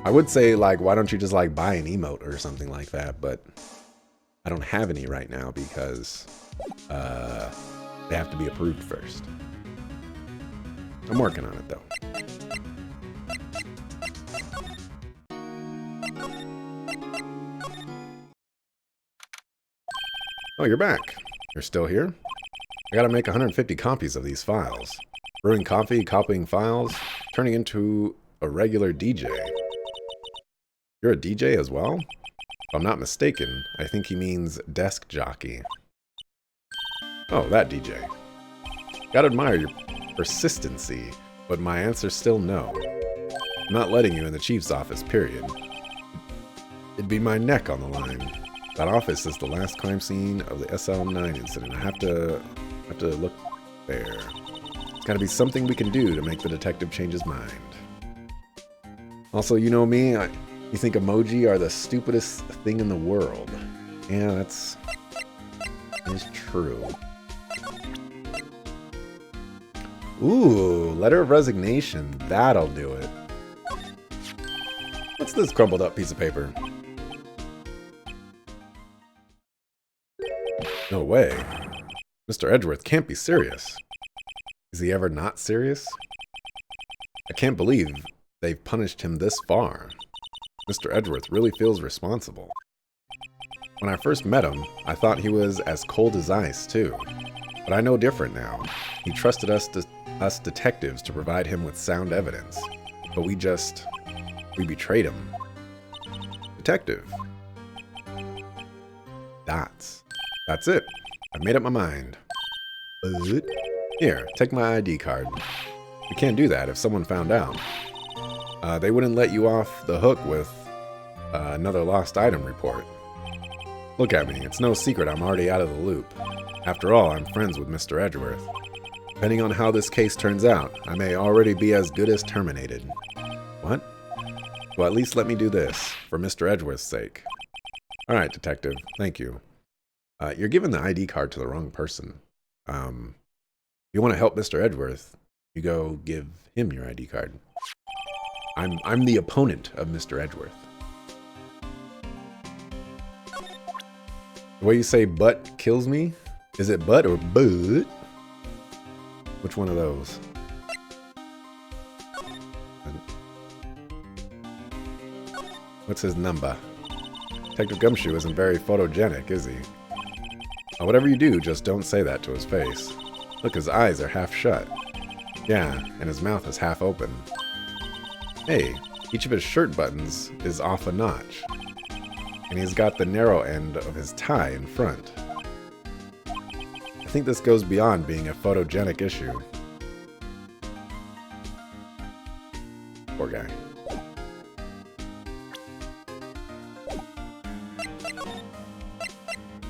I would say, like, why don't you just, like, buy an emote or something like that, but I don't have any right now because they have to be approved first. I'm working on it, though. Oh, you're back. You're still here? I gotta make 150 copies of these files. Brewing coffee, copying files, turning into a regular DJ. You're a DJ as well? If I'm not mistaken, I think he means desk jockey. Oh, that DJ. Gotta admire your persistency, but my answer's still no. I'm not letting you in the chief's office, period. It'd be my neck on the line. That office is the last crime scene of the SL9 incident. I have to look there. It's gotta be something we can do to make the detective change his mind. Also, you know me, you think emoji are the stupidest thing in the world. Yeah, that's true. Ooh, letter of resignation. That'll do it. What's this crumpled up piece of paper? No way. Mr. Edgeworth can't be serious. Is he ever not serious? I can't believe they've punished him this far. Mr. Edgeworth really feels responsible. When I first met him, I thought he was as cold as ice, too. But I know different now. He trusted us detectives to provide him with sound evidence. But we betrayed him. Detective. Dots. That's it. I've made up my mind. Here, take my ID card. You can't do that if someone found out. They wouldn't let you off the hook with another lost item report. Look at me. It's no secret I'm already out of the loop. After all, I'm friends with Mr. Edgeworth. Depending on how this case turns out, I may already be as good as terminated. What? Well, at least let me do this, for Mr. Edgeworth's sake. Alright, detective. Thank you. You're giving the ID card to the wrong person. You want to help Mr. Edgeworth, you go give him your ID card. I'm the opponent of Mr. Edgeworth. The way you say butt kills me? Is it butt or butt? Which one of those? What's his number? Detective Gumshoe isn't very photogenic, is he? Whatever you do, just don't say that to his face. Look, his eyes are half shut. Yeah, and his mouth is half open. Hey, each of his shirt buttons is off a notch. And he's got the narrow end of his tie in front. I think this goes beyond being a photogenic issue. Poor guy.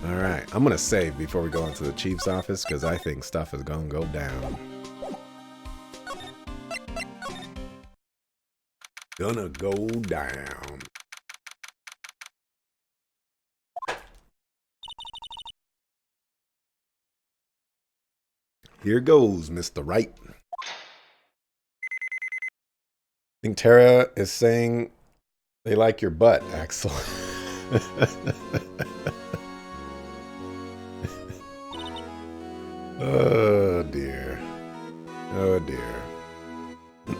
Alright, I'm gonna save before we go into the chief's office because I think stuff is gonna go down. Gonna go down. Here goes, Mr. Wright. I think Tara is saying they like your butt, Axel. Oh dear. Oh dear.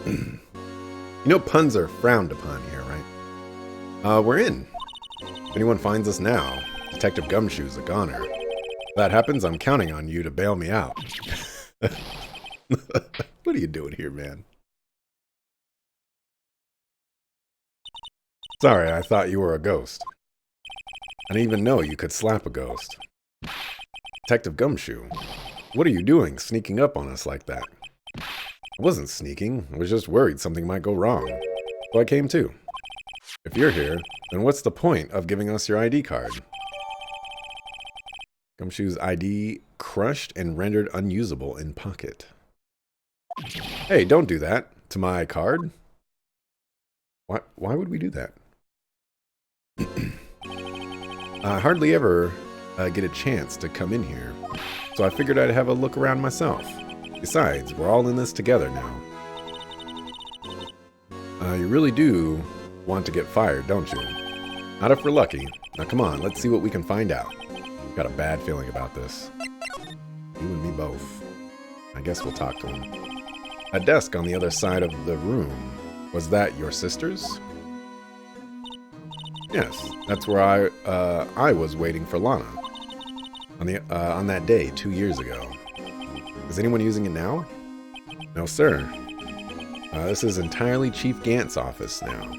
You know puns are frowned upon here, right? We're in. If anyone finds us now, Detective Gumshoe's a goner. If that happens, I'm counting on you to bail me out. What are you doing here, man? Sorry, I thought you were a ghost. I didn't even know you could slap a ghost. Detective Gumshoe, what are you doing sneaking up on us like that? I wasn't sneaking. I was just worried something might go wrong. So I came too. If you're here, then what's the point of giving us your ID card? Gumshoe's ID crushed and rendered unusable in pocket. Hey, don't do that. To my card? Why would we do that? I hardly ever get a chance to come in here, so I figured I'd have a look around myself. Besides, we're all in this together now. You really do want to get fired, don't you? Not if we're lucky. Now come on, let's see what we can find out. Got a bad feeling about this. You and me both. I guess we'll talk to him. A desk on the other side of the room. Was that your sister's? Yes, that's where I was waiting for Lana. On that day 2 years ago. Is anyone using it now? No, sir. This is entirely Chief Gant's office now.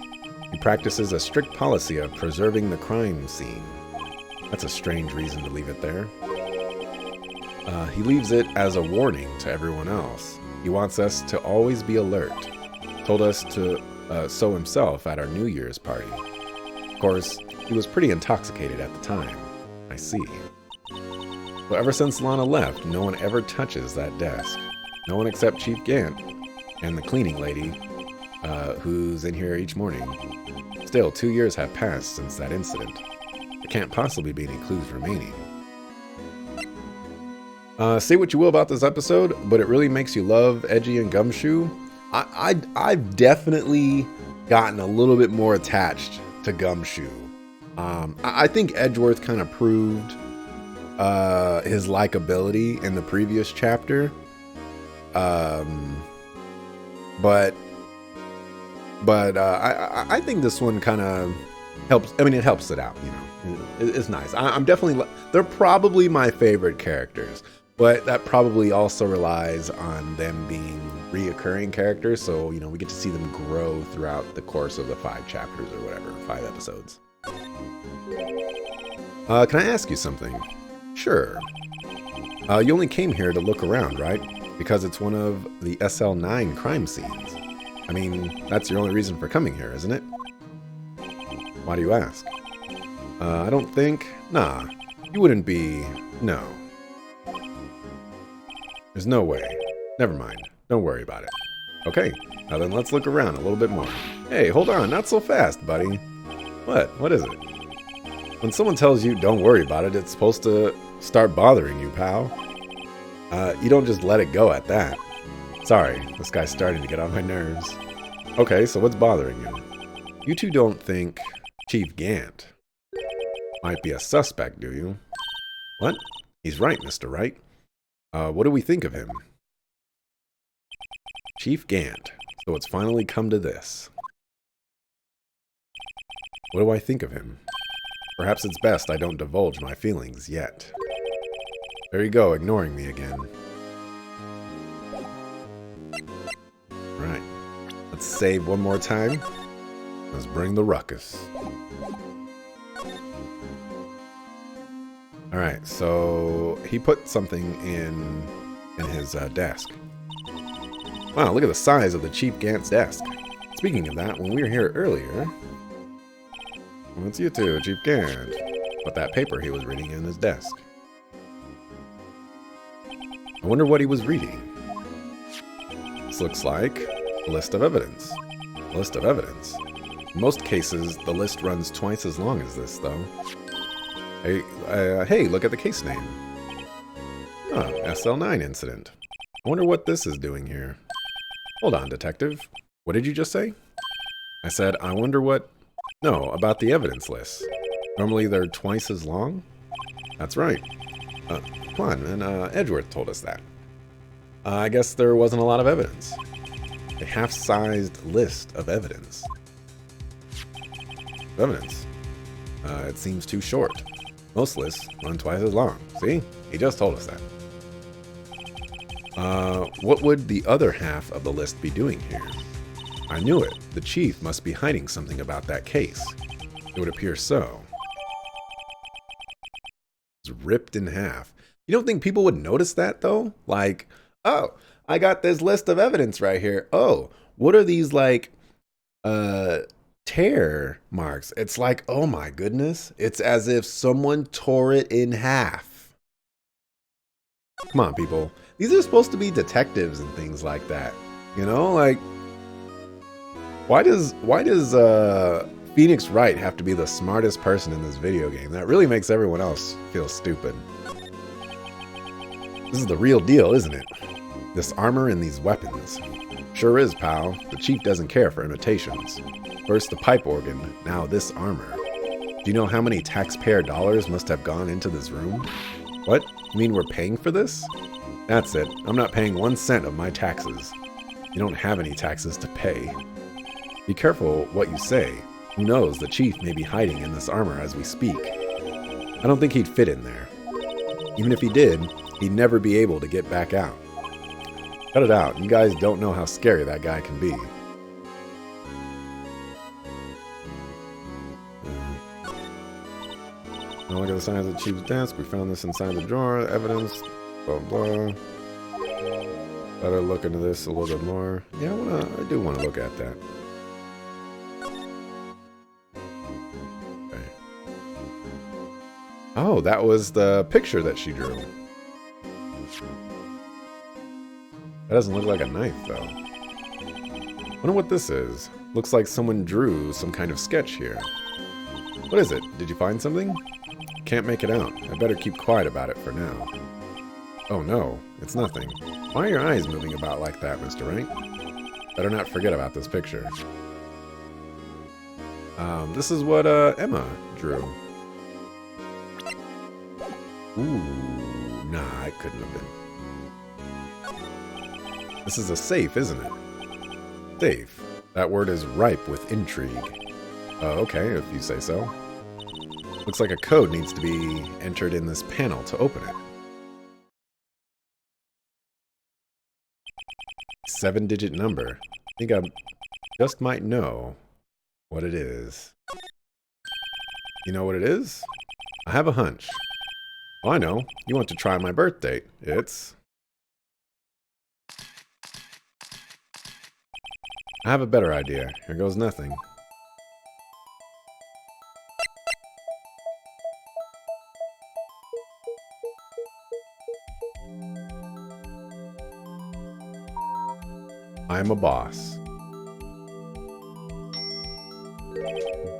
He practices a strict policy of preserving the crime scene. That's a strange reason to leave it there. He leaves it as a warning to everyone else. He wants us to always be alert. Told us to so himself at our New Year's party. Of course, he was pretty intoxicated at the time. I see. But ever since Lana left, no one ever touches that desk. No one except Chief Gant and the cleaning lady, who's in here each morning. Still, 2 years have passed since that incident. There can't possibly be any clues remaining. Say what you will about this episode, but it really makes you love Edgy and Gumshoe. I've definitely gotten a little bit more attached to Gumshoe. I think Edgeworth kind of proved his likability in the previous chapter. But I think this one kind of helps. I mean, it helps it out, you know. It's nice. I'm definitely, they're probably my favorite characters, but that probably also relies on them being reoccurring characters. So, you know, we get to see them grow throughout the course of the 5 chapters or whatever, 5 episodes. Can I ask you something? Sure. You only came here to look around, right? Because it's one of the SL9 crime scenes. I mean, that's your only reason for coming here, isn't it? Why do you ask? I don't think... Nah, you wouldn't be... No. There's no way. Never mind. Don't worry about it. Okay, now then let's look around a little bit more. Hey, hold on, not so fast, buddy. What? What is it? When someone tells you don't worry about it, it's supposed to start bothering you, pal. You don't just let it go at that. Sorry, this guy's starting to get on my nerves. Okay, so what's bothering you? You two don't think Chief Gant might be a suspect, do you? What? He's right, Mr. Wright. What do we think of him? Chief Gant. So it's finally come to this. What do I think of him? Perhaps it's best I don't divulge my feelings yet. There you go, ignoring me again. Right. Let's save one more time. Let's bring the ruckus. Alright, so he put something in his desk. Wow, look at the size of the Chief Gant's desk. Speaking of that, when we were here earlier... Well, it's you two, Chief Gant. Put that paper he was reading in his desk. I wonder what he was reading. This looks like a list of evidence. A list of evidence. In most cases, the list runs twice as long as this, though. Hey, look at the case name. Oh, SL9 incident. I wonder what this is doing here. Hold on, detective. What did you just say? I said, I wonder what... No, about the evidence list. Normally they're twice as long? That's right. Come on, and Edgeworth told us that. I guess there wasn't a lot of evidence. A half-sized list of evidence. It seems too short. Most lists run twice as long. See? He just told us that. What would the other half of the list be doing here? I knew it. The chief must be hiding something about that case. It would appear so. It's ripped in half. You don't think people would notice that, though? Like, oh, I got this list of evidence right here. Oh, what are these, like, tear marks? It's like, oh my goodness. It's as if someone tore it in half. Come on, people. These are supposed to be detectives and things like that. You know, like, why does Phoenix Wright have to be the smartest person in this video game? That really makes everyone else feel stupid. This is the real deal, isn't it? This armor and these weapons. Sure is, pal. The chief doesn't care for imitations. First the pipe organ, now this armor. Do you know how many taxpayer dollars must have gone into this room? What? You mean we're paying for this? That's it. I'm not paying 1 cent of my taxes. You don't have any taxes to pay. Be careful what you say. Who knows, the chief may be hiding in this armor as we speak. I don't think he'd fit in there. Even if he did, he'd never be able to get back out. Cut it out. You guys don't know how scary that guy can be. Now look at the signs of the chief's desk. We found this inside the drawer. Evidence. Blah, blah. Better look into this a little bit more. Yeah, I do want to look at that. Okay. Oh, that was the picture that she drew. That doesn't look like a knife, though. Wonder what this is. Looks like someone drew some kind of sketch here. What is it? Did you find something? Can't make it out. I better keep quiet about it for now. Oh no, it's nothing. Why are your eyes moving about like that, Mr. Wright? Better not forget about this picture. This is what Emma drew. Ooh, nah, it couldn't have been. This is a safe, isn't it? Safe. That word is ripe with intrigue. Okay, if you say so. Looks like a code needs to be entered in this panel to open it. 7-digit number. I think I just might know what it is. You know what it is? I have a hunch. Oh, I know. You want to try my birth date. It's... I have a better idea. Here goes nothing. I'm a boss.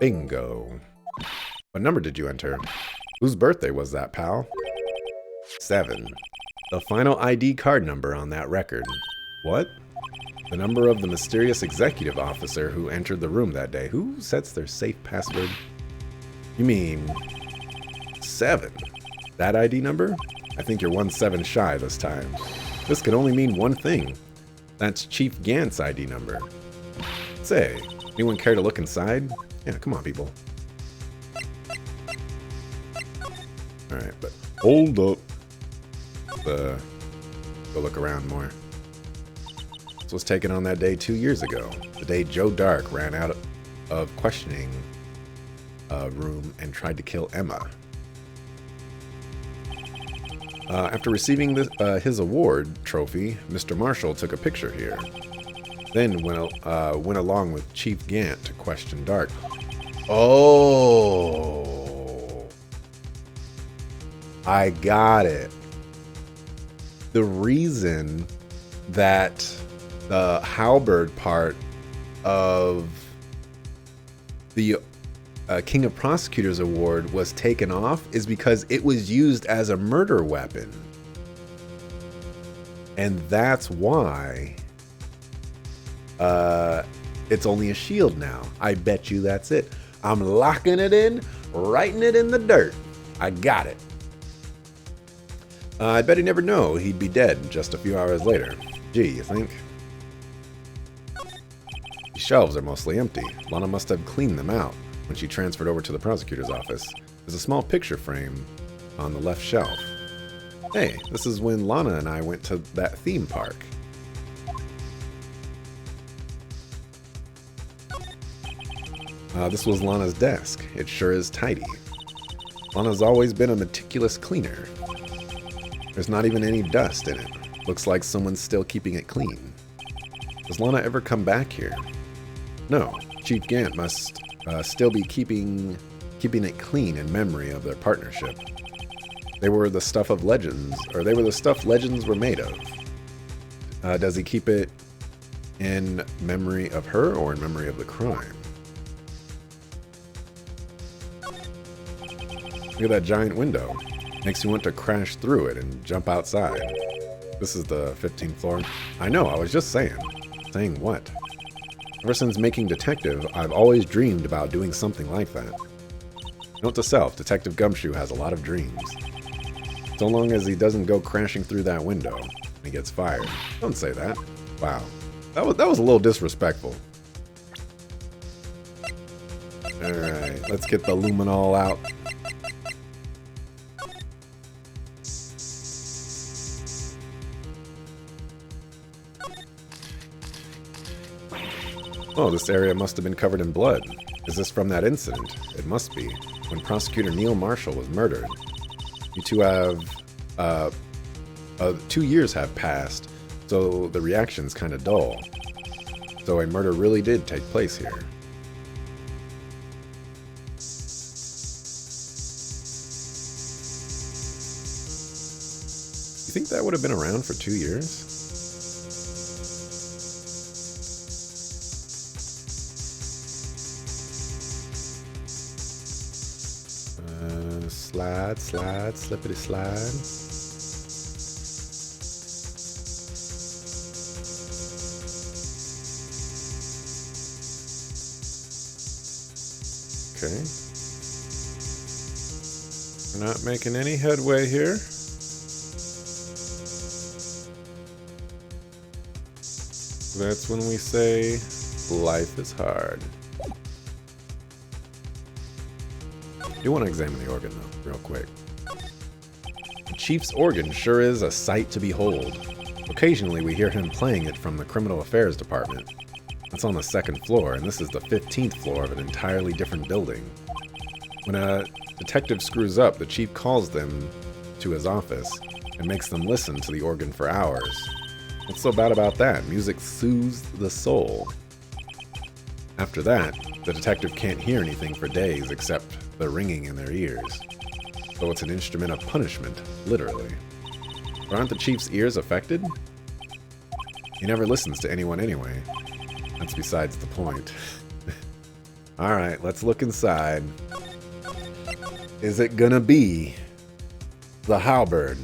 Bingo. What number did you enter? Whose birthday was that, pal? 7. The final ID card number on that record. What? The number of the mysterious executive officer who entered the room that day. Who sets their safe password? You mean 7? That ID number? I think you're 1 7 shy this time. This could only mean one thing. That's Chief Gant's ID number. Say, anyone care to look inside? Yeah, come on, people. Alright, but hold up. Go look around more. This was taken on that day 2 years ago. The day Joe Dark ran out of questioning room and tried to kill Emma. After receiving his award trophy, Mr. Marshall took a picture here. Then went along with Chief Gant to question Dark. Oh, I got it. The reason that the halberd part of the King of Prosecutors Award was taken off is because it was used as a murder weapon. And that's why it's only a shield now. I bet you that's it. I'm locking it in, writing it in the dirt. I got it. I bet he'd never know he'd be dead just a few hours later. Gee, you think? These shelves are mostly empty. Lana must have cleaned them out when she transferred over to the prosecutor's office. There's a small picture frame on the left shelf. Hey, this is when Lana and I went to that theme park. This was Lana's desk. It sure is tidy. Lana's always been a meticulous cleaner. There's not even any dust in it. Looks like someone's still keeping it clean. Does Lana ever come back here? No. Chief Gant must still be keeping it clean in memory of their partnership. They were the stuff of legends, or they were the stuff legends were made of. Does he keep it in memory of her or in memory of the crime? Look at that giant window. Makes you want to crash through it and jump outside. This is the 15th floor. I know, I was just saying. Saying what? Ever since making Detective, I've always dreamed about doing something like that. Note to self, Detective Gumshoe has a lot of dreams. So long as he doesn't go crashing through that window and he gets fired. Don't say that. Wow. That was a little disrespectful. Alright, let's get the luminol out. Oh, this area must have been covered in blood. Is this from that incident? It must be. When Prosecutor Neil Marshall was murdered. You two have... 2 years have passed, so the reaction's kind of dull. So a murder really did take place here. You think that would have been around for 2 years? Slide, slide, slippity slide. Okay. We're not making any headway here. That's when we say life is hard. I do want to examine the organ, though, real quick. The Chief's organ sure is a sight to behold. Occasionally, we hear him playing it from the Criminal Affairs Department. That's on the 2nd floor, and this is the 15th floor of an entirely different building. When a detective screws up, the Chief calls them to his office and makes them listen to the organ for hours. What's so bad about that? Music soothes the soul. After that, the detective can't hear anything for days except the ringing in their ears. So it's an instrument of punishment, literally. But aren't the Chief's ears affected? He never listens to anyone anyway. That's besides the point. Alright, let's look inside. Is it gonna be the halberd?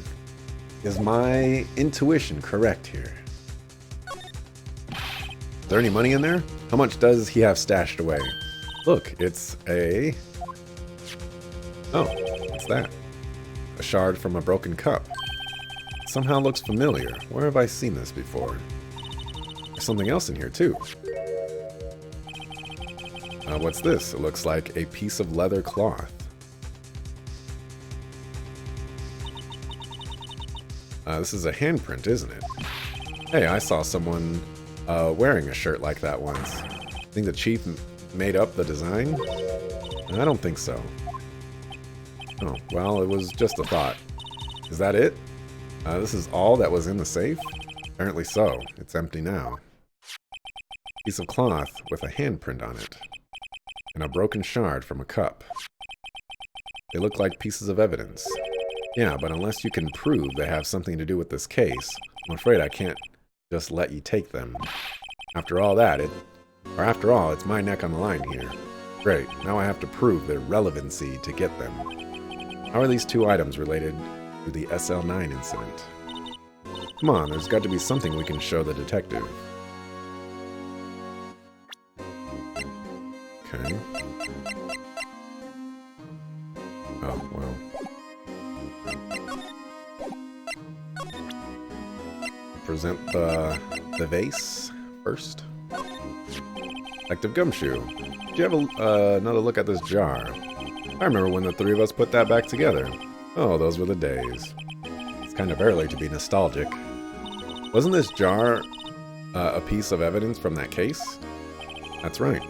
Is my intuition correct here? Is there any money in there? How much does he have stashed away? Look, it's a... Oh, what's that? A shard from a broken cup. It somehow looks familiar. Where have I seen this before? There's something else in here, too. What's this? It looks like a piece of leather cloth. This is a handprint, isn't it? Hey, I saw someone wearing a shirt like that once. Think the Chief made up the design? I don't think so. Oh, well, it was just a thought. Is that it? This is all that was in the safe? Apparently so. It's empty now. Piece of cloth with a handprint on it. And a broken shard from a cup. They look like pieces of evidence. Yeah, but unless you can prove they have something to do with this case, I'm afraid I can't just let you take them. After all, it's my neck on the line here. Great, now I have to prove their relevancy to get them. How are these two items related to the SL9 incident? Come on, there's got to be something we can show the detective. Okay. Oh, well. Present the vase first. Detective Gumshoe, did you have another look at this jar? I remember when the three of us put that back together. Oh, those were the days. It's kind of early to be nostalgic. Wasn't this jar a piece of evidence from that case? That's right.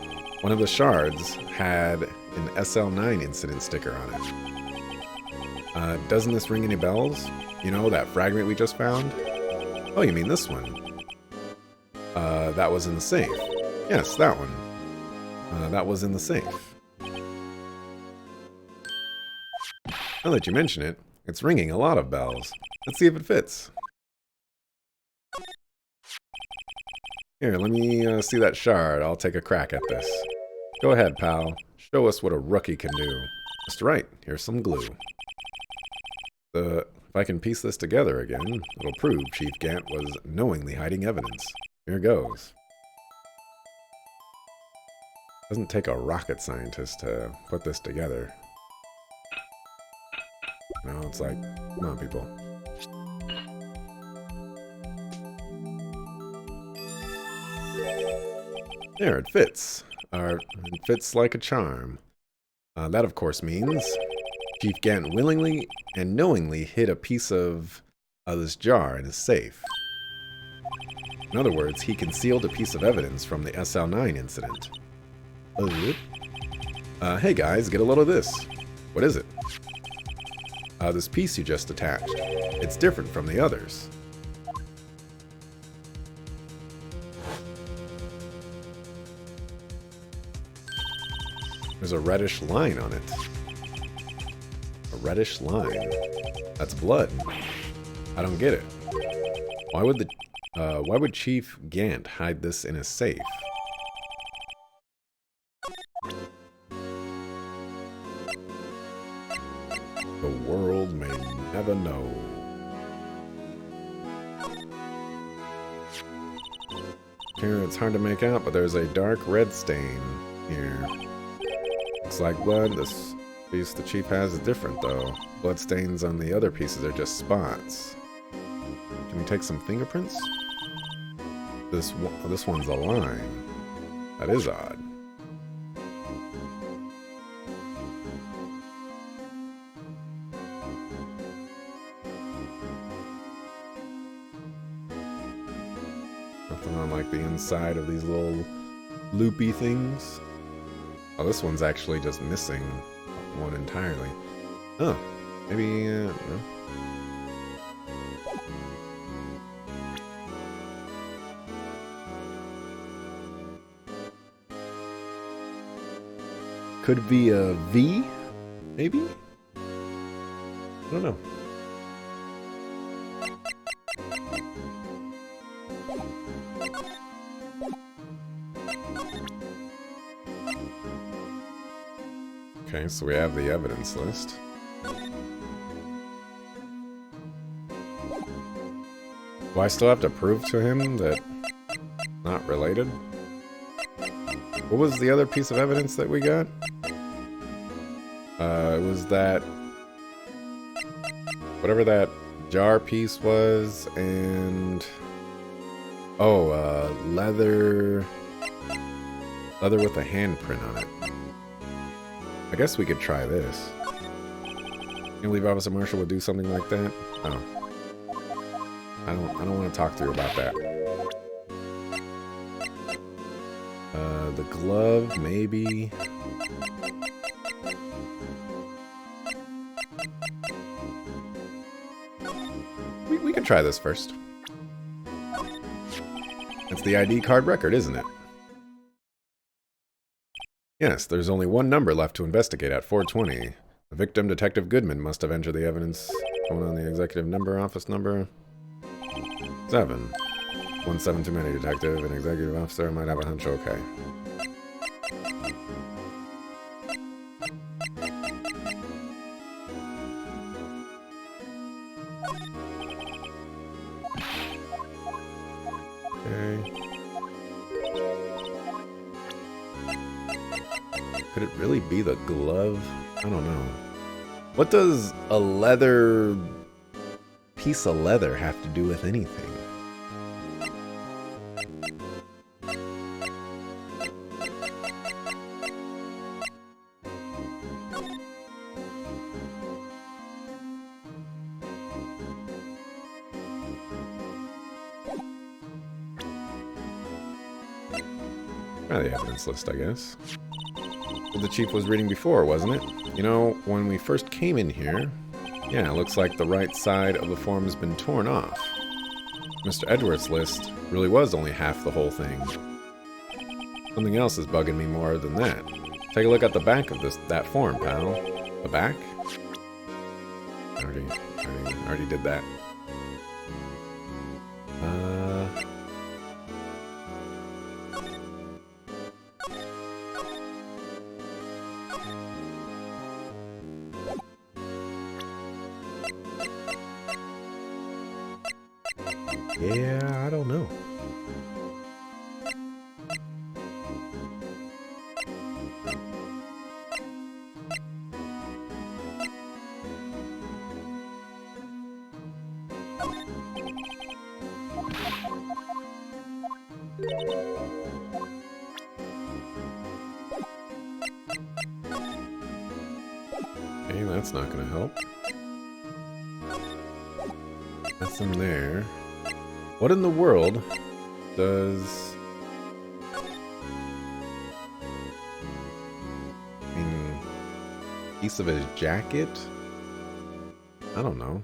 One of the shards had an SL9 incident sticker on it. Doesn't this ring any bells? You know, that fragment we just found? Oh, you mean this one? That was in the safe. Yes, that one. That was in the safe. Now that you mention it, it's ringing a lot of bells. Let's see if it fits. Here, let me see that shard. I'll take a crack at this. Go ahead, pal. Show us what a rookie can do. Mr. Wright, here's some glue. The If I can piece this together again, it'll prove Chief Gant was knowingly hiding evidence. Here goes. Doesn't take a rocket scientist to put this together. No, it's like, come on, people. There, it fits. It fits like a charm. That, of course, means Chief Gant willingly and knowingly hid a piece of this jar in his safe. In other words, he concealed a piece of evidence from the SL9 incident. Hey guys, get a load of this. What is it? This piece you just attached. It's different from the others. There's a reddish line on it. A reddish line. That's blood. I don't get it. Why would Chief Gant hide this in his safe? The world may never know. Here it's hard to make out, but there's a dark red stain here. Looks like blood. This piece the Chief has is different, though. Blood stains on the other pieces are just spots. Can we take some fingerprints? This one's a line. That is odd. Nothing on like the inside of these little loopy things. Oh, this one's actually just missing one entirely. Oh, maybe, no. Could be a V, maybe? I don't know. Okay, so we have the evidence list. Do I still have to prove to him that not related? What was the other piece of evidence that we got? It was that whatever that jar piece was, and leather with a handprint on it. I guess we could try this. You believe Officer Marshall would do something like that? Oh. I don't want to talk to her about that. The glove, maybe. We can try this first. It's the ID card record, isn't it? Yes, there's only one number left to investigate at 420. The victim, Detective Goodman, must have entered the evidence. Going on the executive number, office number. 7. 1 7 too many, detective. An executive officer might have a hunch, okay. Could it really be the glove? I don't know. What does a leather piece of leather have to do with anything? Try the evidence list, I guess. What the chief was reading before, wasn't it? You know, when we first came in here, yeah, it looks like the right side of the form has been torn off. Mr. Edwards' list really was only half the whole thing. Something else is bugging me more than that. Take a look at the back of that form, pal. The back? Already did that. Yeah, I don't know. Okay, that's not gonna help. Nothing there. What in the world does... I mean, piece of his jacket? I don't know.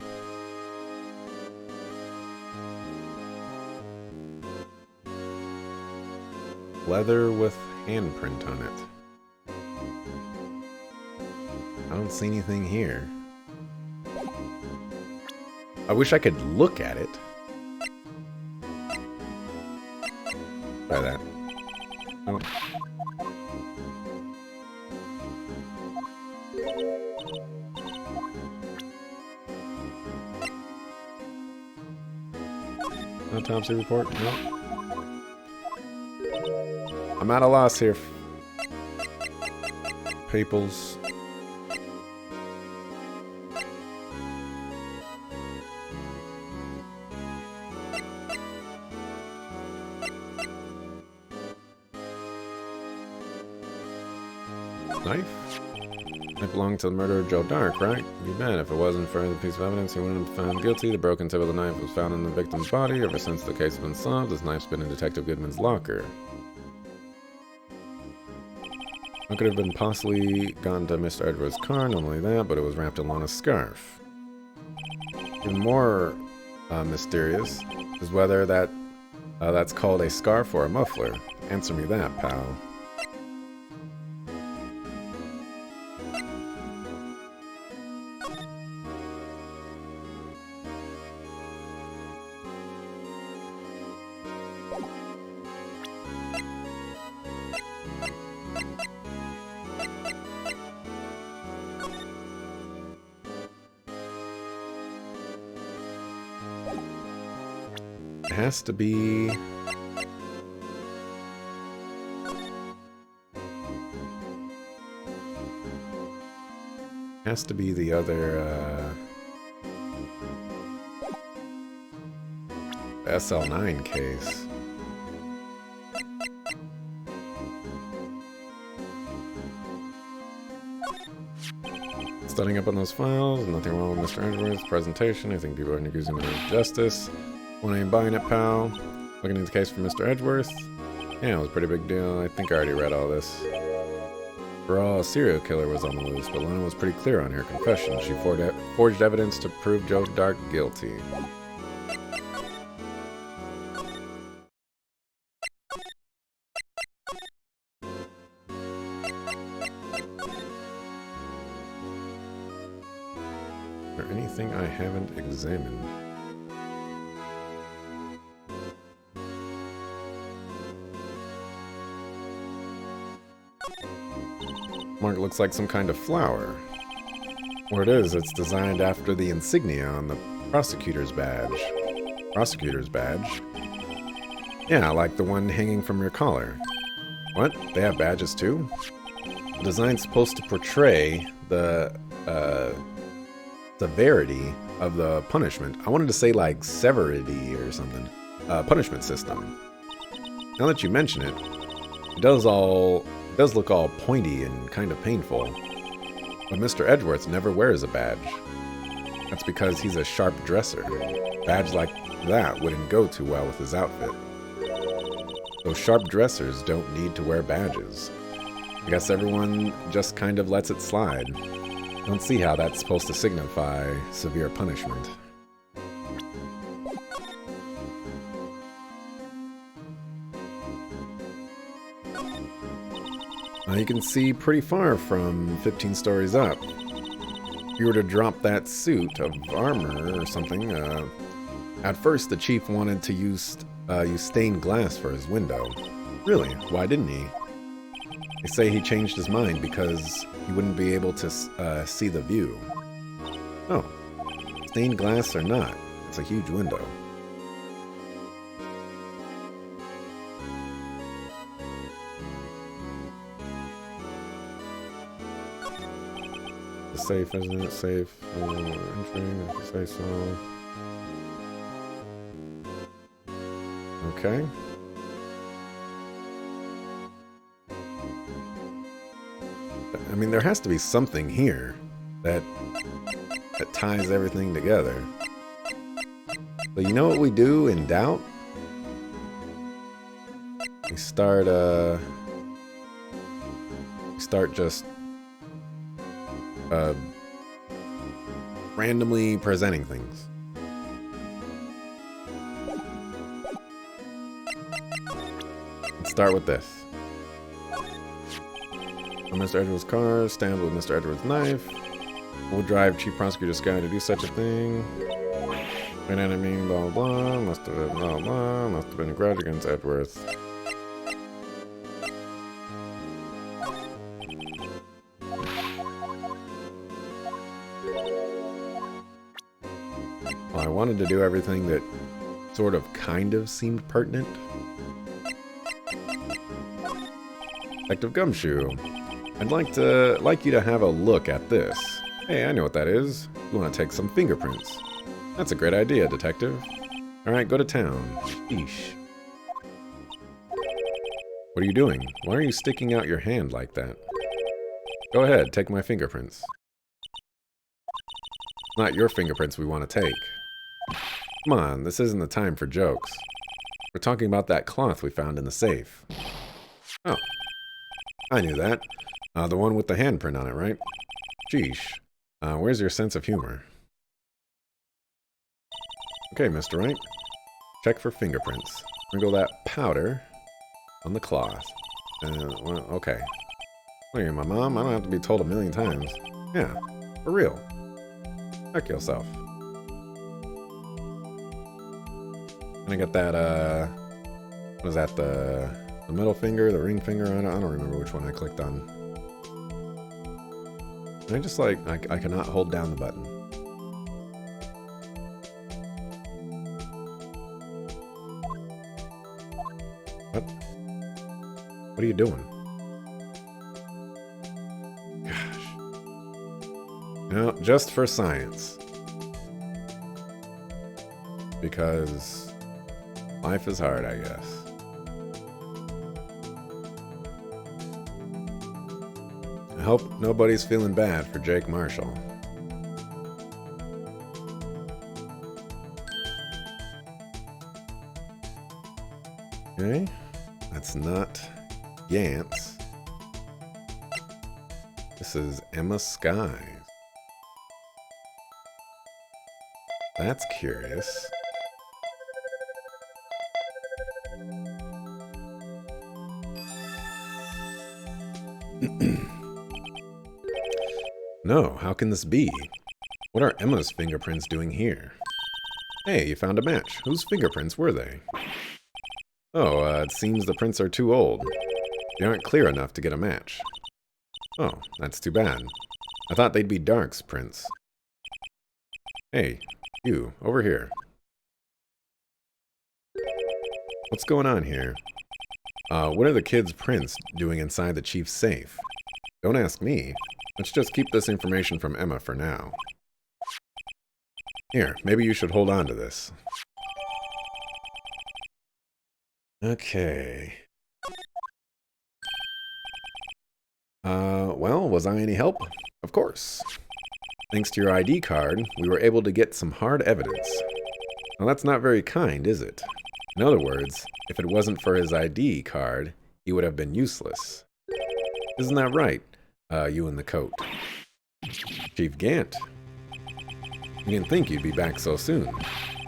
Leather with handprint on it. I don't see anything here. I wish I could look at it. Try that. Oh. Autopsy report? No. I'm at a loss here. Peoples. Knife? It belonged to the murderer Joe Dark, right? You bet. If it wasn't for the piece of evidence, he wouldn't have been found guilty. The broken tip of the knife was found in the victim's body. Ever since the case has been solved, this knife's been in Detective Goodman's locker. It could have been possibly gone to Mr. Edwards' car, not only that, but it was wrapped along a scarf. Even more mysterious is whether that's called a scarf or a muffler. Answer me that, pal. Has to be... Has to be the other, SL9 case. Studying up on those files, nothing wrong with Mr. Edwards' presentation. I think people are accusing him of justice. When I ain't buying it, pal. Looking into the case for Mr. Edgeworth. Yeah, it was a pretty big deal. I think I already read all this. For all, a serial killer was on the loose, but Lana was pretty clear on her confession. She forged evidence to prove Joe Dark guilty. Is there anything I haven't examined? Mark looks like some kind of flower. Or it is, it's designed after the insignia on the prosecutor's badge. Prosecutor's badge? Yeah, like the one hanging from your collar. What? They have badges too? The design's supposed to portray the severity of the punishment. I wanted to say like severity or something. Punishment system. Now that you mention it, it does look all pointy and kind of painful. But Mr. Edgeworth never wears a badge. That's because he's a sharp dresser. A badge like that wouldn't go too well with his outfit. So sharp dressers don't need to wear badges. I guess everyone just kind of lets it slide. Don't see how that's supposed to signify severe punishment. Now you can see pretty far from 15 stories up. If you were to drop that suit of armor or something, at first the chief wanted to use stained glass for his window. Really? Why didn't he? They say he changed his mind because he wouldn't be able to see the view. Oh, stained glass or not, it's a huge window. It's safe, isn't it? Safe. Entry, if you say so. Okay. I mean, there has to be something here that ties everything together. But you know what we do in doubt? We start just randomly presenting things. Let's start with this. Mr. Edward's car, stabbed with Mr. Edward's knife. Will drive Chief Prosecutor's guy to do such a thing. An enemy, blah blah blah. Must have been blah blah. Must have been a grudge against Edworth. Well, I wanted to do everything that sort of kind of seemed pertinent. Detective Gumshoe. I'd like you to have a look at this. Hey, I know what that is. You want to take some fingerprints. That's a great idea, Detective. Alright, go to town. Sheesh. What are you doing? Why are you sticking out your hand like that? Go ahead, take my fingerprints. Not your fingerprints we want to take. Come on, this isn't the time for jokes. We're talking about that cloth we found in the safe. Oh. I knew that. The one with the handprint on it, right? Sheesh. Where's your sense of humor? Okay, Mr. Wright. Check for fingerprints. Sprinkle that powder on the cloth. Well, okay. What are you, my mom? I don't have to be told a million times. Yeah, for real. Check yourself. And I got that, what is that, the middle finger, the ring finger? I don't remember which one I clicked on. I just like, I cannot hold down the button. What? What are you doing? Gosh. No, just for science. Because life is hard, I guess. I hope nobody's feeling bad for Jake Marshall. Okay, that's not Yance. This is Emma Skies. That's curious. No, how can this be? What are Emma's fingerprints doing here? Hey, you found a match. Whose fingerprints were they? Oh, it seems the prints are too old. They aren't clear enough to get a match. Oh, that's too bad. I thought they'd be Dark's prints. Hey, you, over here. What's going on here? What are the kids' prints doing inside the chief's safe? Don't ask me. Let's just keep this information from Emma for now. Here, maybe you should hold on to this. Okay. Well, was I any help? Of course. Thanks to your ID card, we were able to get some hard evidence. Well, that's not very kind, is it? In other words, if it wasn't for his ID card, he would have been useless. Isn't that right, you in the coat? Chief Gant. I didn't think you'd be back so soon.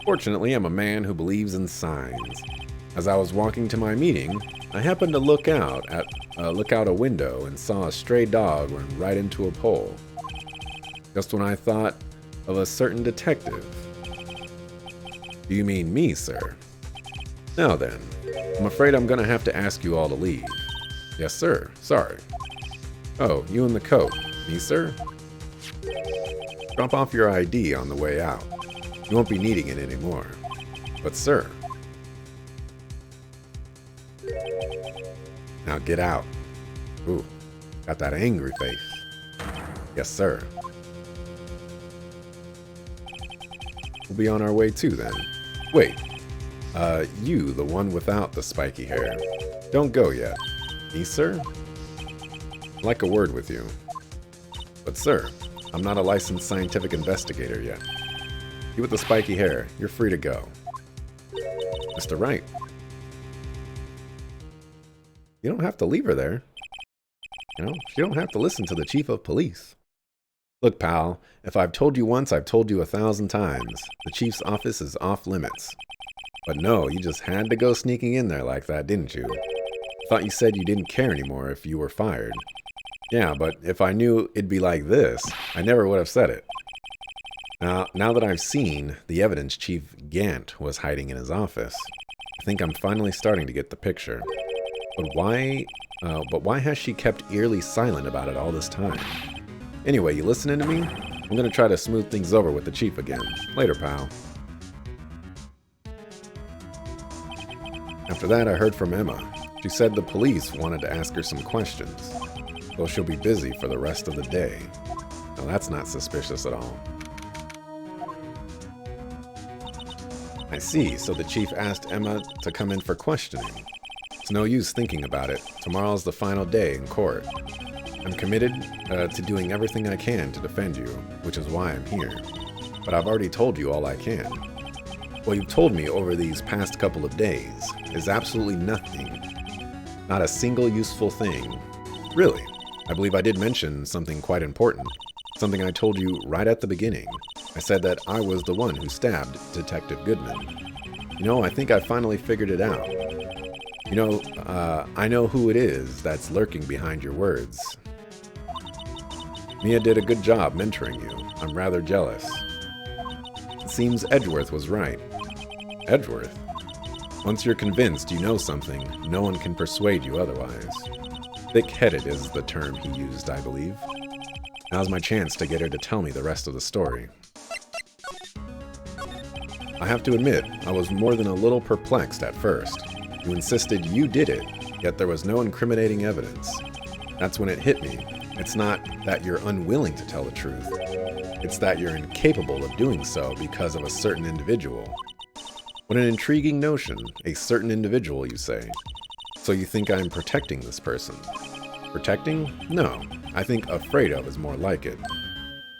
Fortunately, I'm a man who believes in signs. As I was walking to my meeting, I happened to look out a window and saw a stray dog run right into a pole. Just when I thought of a certain detective. Do you mean me, sir? Now then, I'm afraid I'm gonna have to ask you all to leave. Yes, sir. Sorry. Oh, you in the coat. Me, sir? Drop off your ID on the way out. You won't be needing it anymore. But, sir. Now get out. Ooh, got that angry face. Yes, sir. We'll be on our way too then. Wait. You, the one without the spiky hair. Don't go yet. Me, sir? I'd like a word with you. But sir, I'm not a licensed scientific investigator yet. You with the spiky hair, you're free to go. Mr. Wright. You don't have to leave her there. You know, you don't have to listen to the chief of police. Look, pal, if I've told you once, I've told you 1,000 times. The chief's office is off limits. But no, you just had to go sneaking in there like that, didn't you? Thought you said you didn't care anymore if you were fired. Yeah, but if I knew it'd be like this, I never would have said it. Now that I've seen the evidence Chief Gant was hiding in his office, I think I'm finally starting to get the picture. But why has she kept eerily silent about it all this time? Anyway, you listening to me? I'm gonna try to smooth things over with the chief again. Later, pal. After that, I heard from Emma. She said the police wanted to ask her some questions, though she'll be busy for the rest of the day. Now that's not suspicious at all. I see, so the chief asked Emma to come in for questioning. It's no use thinking about it. Tomorrow's the final day in court. I'm committed to doing everything I can to defend you, which is why I'm here. But I've already told you all I can. What you've told me over these past couple of days is absolutely nothing. Not a single useful thing. Really, I believe I did mention something quite important. Something I told you right at the beginning. I said that I was the one who stabbed Detective Goodman. You know, I think I finally figured it out. You know, I know who it is that's lurking behind your words. Mia did a good job mentoring you. I'm rather jealous. It seems Edgeworth was right. Edgeworth? Once you're convinced you know something, no one can persuade you otherwise. Thick-headed is the term he used, I believe. Now's my chance to get her to tell me the rest of the story. I have to admit, I was more than a little perplexed at first. You insisted you did it, yet there was no incriminating evidence. That's when it hit me. It's not that you're unwilling to tell the truth. It's that you're incapable of doing so because of a certain individual. What an intriguing notion. A certain individual, you say. So you think I'm protecting this person? Protecting? No. I think afraid of is more like it.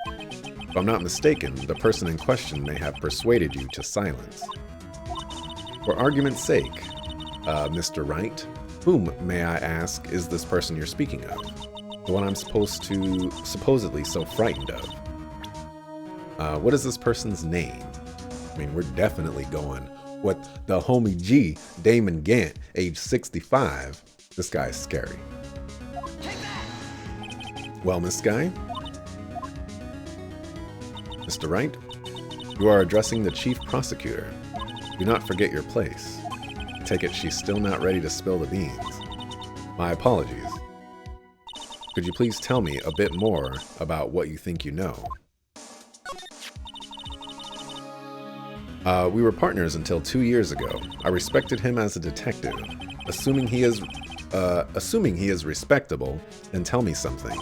If I'm not mistaken, the person in question may have persuaded you to silence. For argument's sake, Mr. Wright, whom, may I ask, is this person you're speaking of? The one I'm supposedly so frightened of. What is this person's name? I mean, we're definitely going with the homie G, Damon Gant, age 65. This guy's scary. Well, Miss Guy? Mr. Wright? You are addressing the chief prosecutor. Do not forget your place. I take it she's still not ready to spill the beans. My apologies. Could you please tell me a bit more about what you think you know? We were partners until 2 years ago. I respected him as a detective. Assuming he is respectable, then tell me something.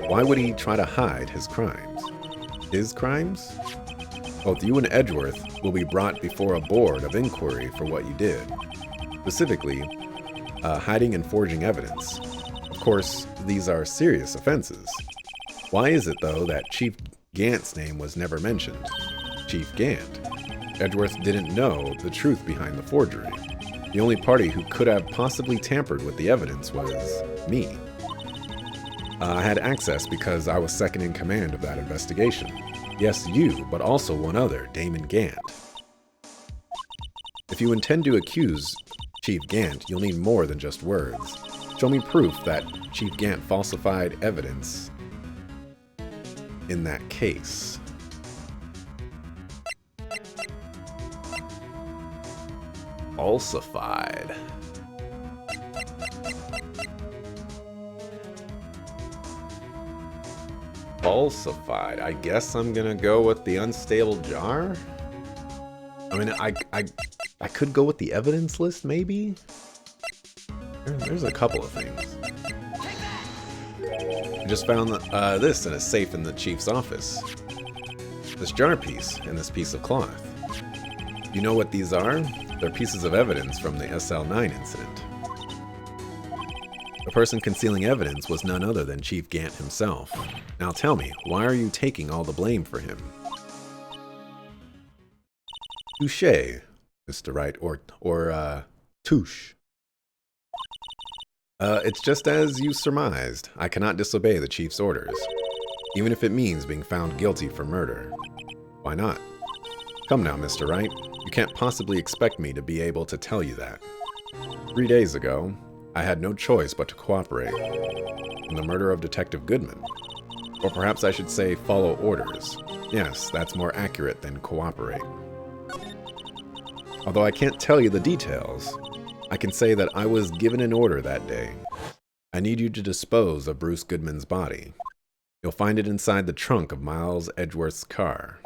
Why would he try to hide his crimes? His crimes? Both you and Edgeworth will be brought before a board of inquiry for what you did. Specifically, hiding and forging evidence. Of course, these are serious offenses. Why is it, though, that Chief Gant's name was never mentioned? Chief Gant. Edgeworth didn't know the truth behind the forgery. The only party who could have possibly tampered with the evidence was me. I had access because I was second in command of that investigation. Yes, you, but also one other, Damon Gant. If you intend to accuse Chief Gant, you'll need more than just words. Show me proof that Chief Gant falsified evidence in that case. Falsified. Falsified. I guess I'm gonna go with the unstable jar. I mean, I could go with the evidence list, maybe. There's a couple of things. I just found this in a safe in the chief's office. This jar piece and this piece of cloth. You know what these are? They're pieces of evidence from the SL9 incident. The person concealing evidence was none other than Chief Gant himself. Now tell me, why are you taking all the blame for him? Touché, Mr. Wright, or touche. It's just as you surmised. I cannot disobey the Chief's orders, even if it means being found guilty for murder. Why not? Come now, Mr. Wright. You can't possibly expect me to be able to tell you that. 3 days ago, I had no choice but to cooperate in the murder of Detective Goodman. Or perhaps I should say follow orders. Yes, that's more accurate than cooperate. Although I can't tell you the details, I can say that I was given an order that day. I need you to dispose of Bruce Goodman's body. You'll find it inside the trunk of Miles Edgeworth's car.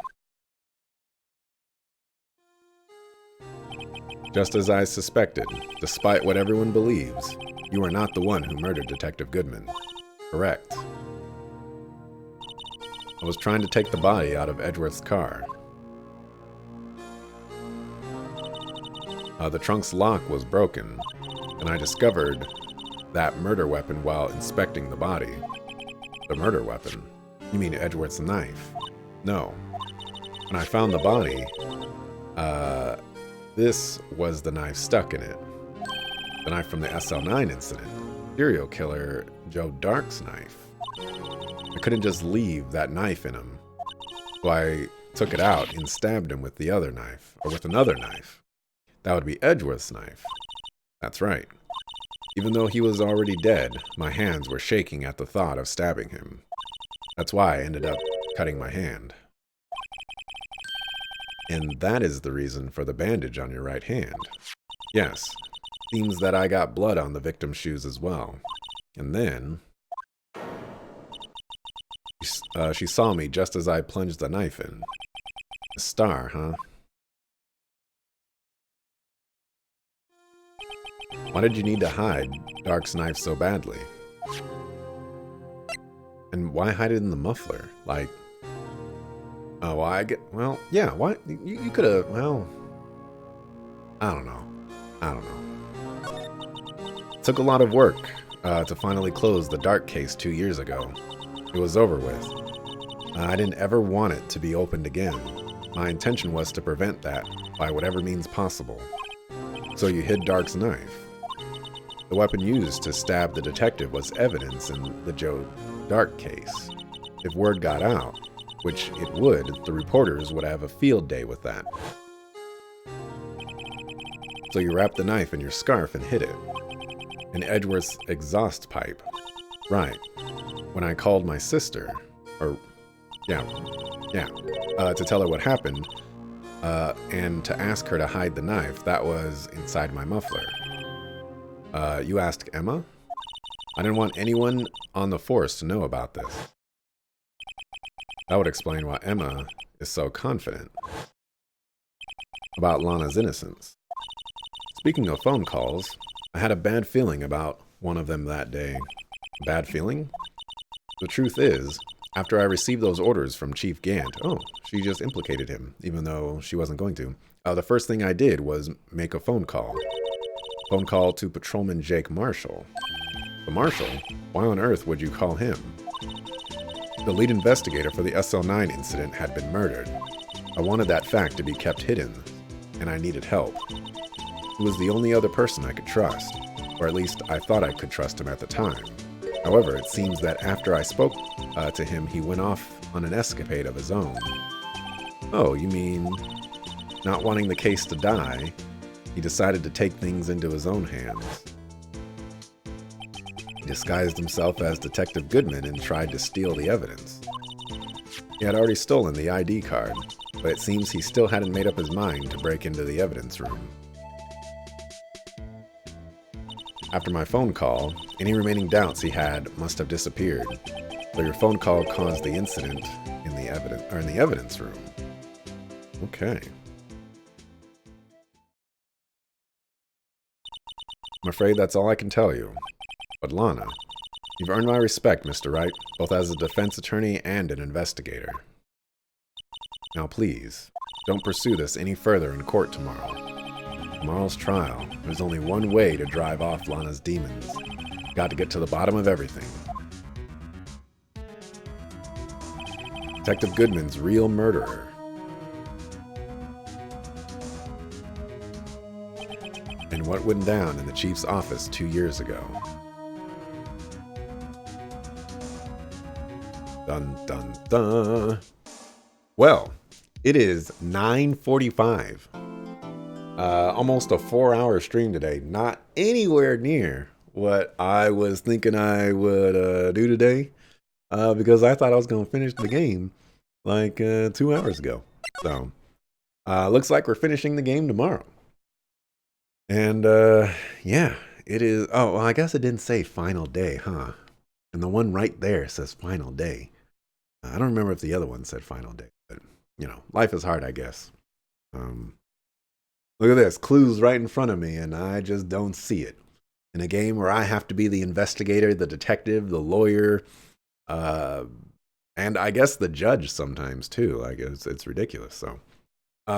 Just as I suspected, despite what everyone believes, you are not the one who murdered Detective Goodman. Correct. I was trying to take the body out of Edgeworth's car. The trunk's lock was broken, and I discovered that murder weapon while inspecting the body. The murder weapon? You mean Edgeworth's knife? No. When I found the body, this was the knife stuck in it. The knife from the SL9 incident. Serial killer Joe Dark's knife. I couldn't just leave that knife in him. So I took it out and stabbed him with the other knife, or with another knife. That would be Edgeworth's knife. That's right. Even though he was already dead, my hands were shaking at the thought of stabbing him. That's why I ended up cutting my hand. And that is the reason for the bandage on your right hand. Yes, seems that I got blood on the victim's shoes as well. And then she saw me just as I plunged the knife in. A star, huh? Why did you need to hide Dark's knife so badly? And why hide it in the muffler? Like, oh, well, yeah, why? You could have, well, I don't know. It took a lot of work to finally close the Dark case 2 years ago. It was over with. I didn't ever want it to be opened again. My intention was to prevent that by whatever means possible. So you hid Dark's knife. The weapon used to stab the detective was evidence in the Joe Dark case. If word got out, which it would, the reporters would have a field day with that. So you wrapped the knife in your scarf and hid it. In Edgeworth's exhaust pipe. Right. When I called my sister, to tell her what happened, and to ask her to hide the knife, that was inside my muffler. You asked Emma? I didn't want anyone on the force to know about this. That would explain why Emma is so confident about Lana's innocence. Speaking of phone calls, I had a bad feeling about one of them that day. Bad feeling? The truth is, after I received those orders from Chief Gant, she just implicated him, even though she wasn't going to. The first thing I did was make a phone call. Phone call to Patrolman Jake Marshall. The Marshall? Why on earth would you call him? The lead investigator for the SL9 incident had been murdered. I wanted that fact to be kept hidden, and I needed help. He was the only other person I could trust, or at least I thought I could trust him at the time. However, it seems that after I spoke to him, he went off on an escapade of his own. Oh, you mean not wanting the case to die, he decided to take things into his own hands. He disguised himself as Detective Goodman and tried to steal the evidence. He had already stolen the ID card, but it seems he still hadn't made up his mind to break into the evidence room. After my phone call, any remaining doubts he had must have disappeared. So your phone call caused the incident in the evidence room. Okay. I'm afraid that's all I can tell you. But Lana, you've earned my respect, Mr. Wright, both as a defense attorney and an investigator. Now please, don't pursue this any further in court tomorrow. Tomorrow's trial, there's only one way to drive off Lana's demons. Got to get to the bottom of everything. Detective Goodman's real murderer. And what went down in the chief's office 2 years ago. Dun dun dun. Well, it is 9:45. Almost a 4-hour stream today. Not anywhere near what I was thinking I would do today. Because I thought I was going to finish the game like 2 hours ago. So, looks like we're finishing the game tomorrow. And, yeah, it is. Oh, well, I guess it didn't say final day, huh? And the one right there says final day. I don't remember if the other one said final day, but, you know, life is hard, I guess. Look at this. Clues right in front of me, and I just don't see it. In a game where I have to be the investigator, the detective, the lawyer, and I guess the judge sometimes, too. Like, it's ridiculous, so...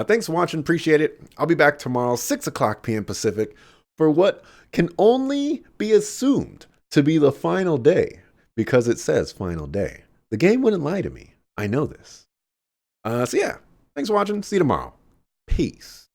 thanks for watching. Appreciate it. I'll be back tomorrow, 6 o'clock p.m. Pacific, for what can only be assumed to be the final day, because it says final day. The game wouldn't lie to me. I know this. So yeah, thanks for watching. See you tomorrow. Peace.